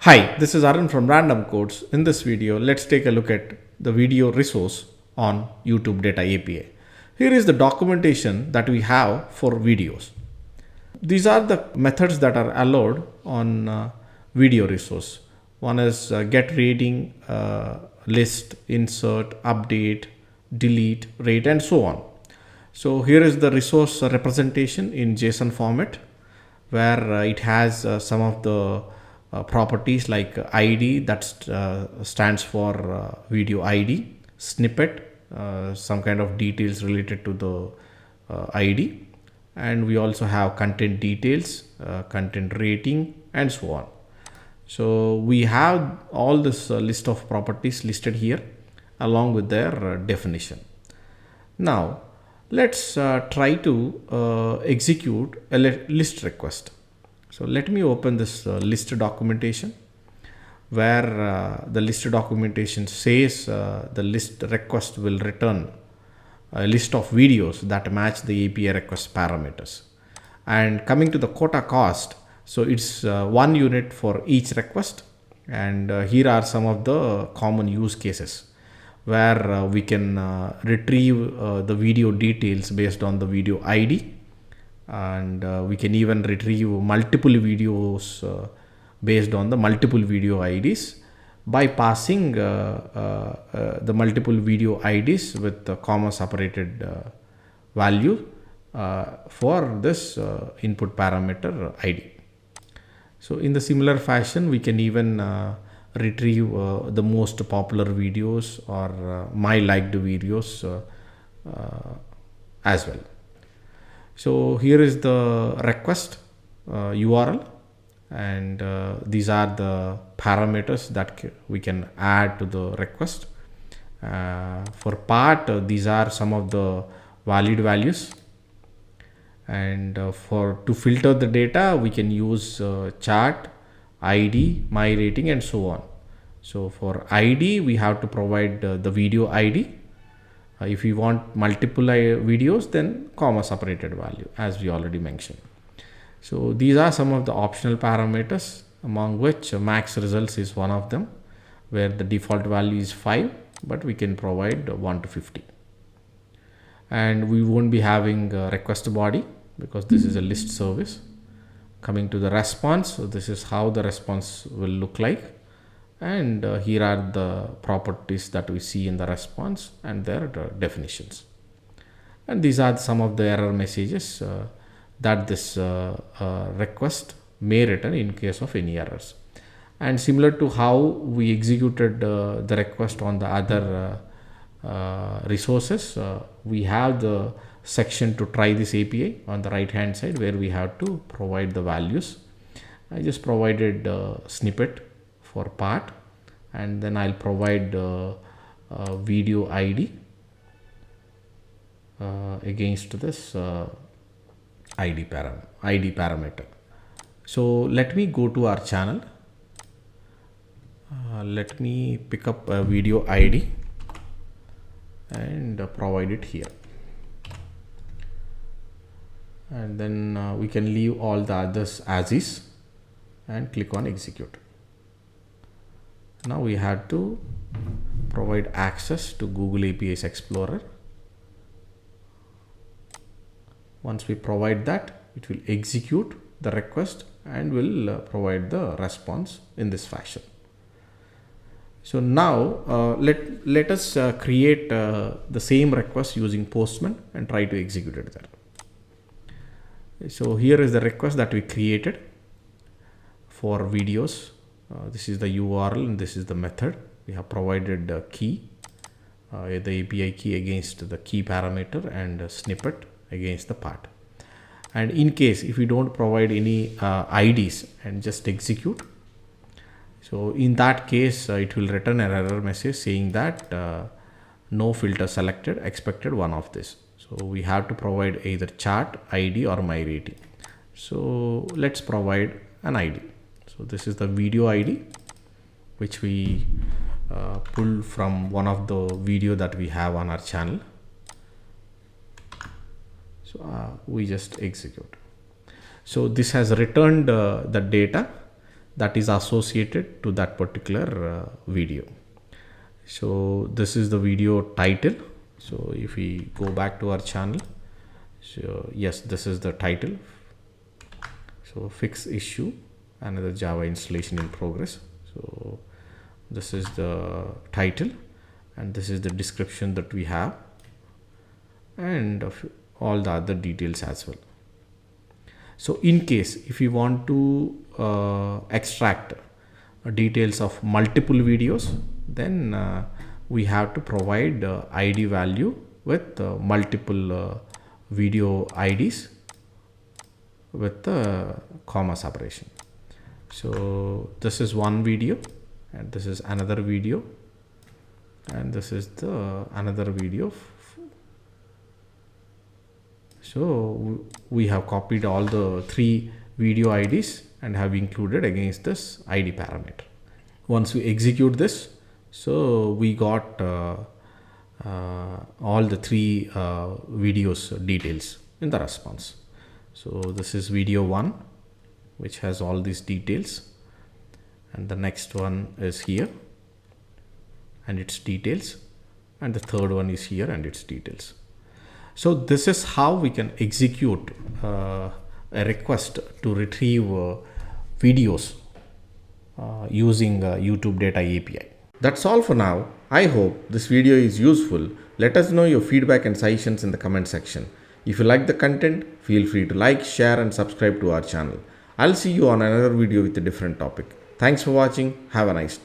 Hi, this is Arun from Random Codes. In this video, let's take a look at the video resource on YouTube Data API. Here is the documentation that we have for videos. These are the methods that are allowed on video resource. One is get rating, list, insert, update, delete, rate, and so on. So here is the resource representation in JSON format, where it has some of the properties like ID, that stands for video ID, snippet, some kind of details related to the ID, and we also have content details, content rating, and so on. So we have all this list of properties listed here along with their definition. Now let's try to execute a list request. So let me open this list documentation, where the list documentation says the list request will return a list of videos that match the API request parameters. And coming to the quota cost, so it's 1 unit for each request. And here are some of the common use cases where we can retrieve the video details based on the video ID, and we can even retrieve multiple videos based on the multiple video IDs by passing the multiple video IDs with the comma separated value for this input parameter ID. So in the similar fashion, we can even retrieve the most popular videos or my liked videos as well. So here is the request URL, and these are the parameters that we can add to the request. For part, these are some of the valid values, and to filter the data, we can use chart, ID, my rating, and so on. So for ID, we have to provide the video ID. If we want multiple videos, then comma separated value, as we already mentioned. So these are some of the optional parameters, among which max results is one of them, where the default value is 5, but we can provide 1 to 50. And we won't be having a request body because this is a list service. Coming to the response, so this is how the response will look like. And here are the properties that we see in the response and their definitions. And these are some of the error messages that this request may return in case of any errors. And similar to how we executed the request on the other resources, we have the section to try this API on the right hand side, where we have to provide the values. I just provided snippet for part, and then I'll provide video ID against this ID parameter. So let me go to our channel. Let me pick up a video ID and provide it here, and then we can leave all the others as is and click on execute. Now we have to provide access to Google APIs Explorer. Once we provide that, it will execute the request and will provide the response in this fashion. So now let us create the same request using Postman and try to execute it there. So here is the request that we created for videos. This is the URL and this is the method. We have provided the key, the API key against the key parameter, and a snippet against the part. And in case if we don't provide any IDs and just execute, so in that case it will return an error message saying that no filter selected, expected one of this. So we have to provide either chart, ID, or my rating. So let's provide an ID. So this is the video ID, which we pulled from one of the video that we have on our channel. So we just execute. So this has returned the data that is associated to that particular video. So this is the video title. So if we go back to our channel, so yes, this is the title. So fix issue, another Java installation in progress. So this is the title, and this is the description that we have, and all the other details as well. So in case if you want to extract details of multiple videos, then we have to provide ID value with multiple video IDs with the comma separation. So this is one video, and this is another video, and this is the another video. So we have copied all the 3 video IDs and have included against this ID parameter. Once we execute this, so we got all the 3 videos details in the response. So this is video 1, which has all these details, and the next one is here and its details, and the third one is here and its details. So this is how we can execute a request to retrieve videos using YouTube Data API. That's all for now. I hope this video is useful. Let us know your feedback and suggestions in the comment section. If you like the content, feel free to like, share and subscribe to our channel. I'll see you on another video with a different topic. Thanks for watching. Have a nice day.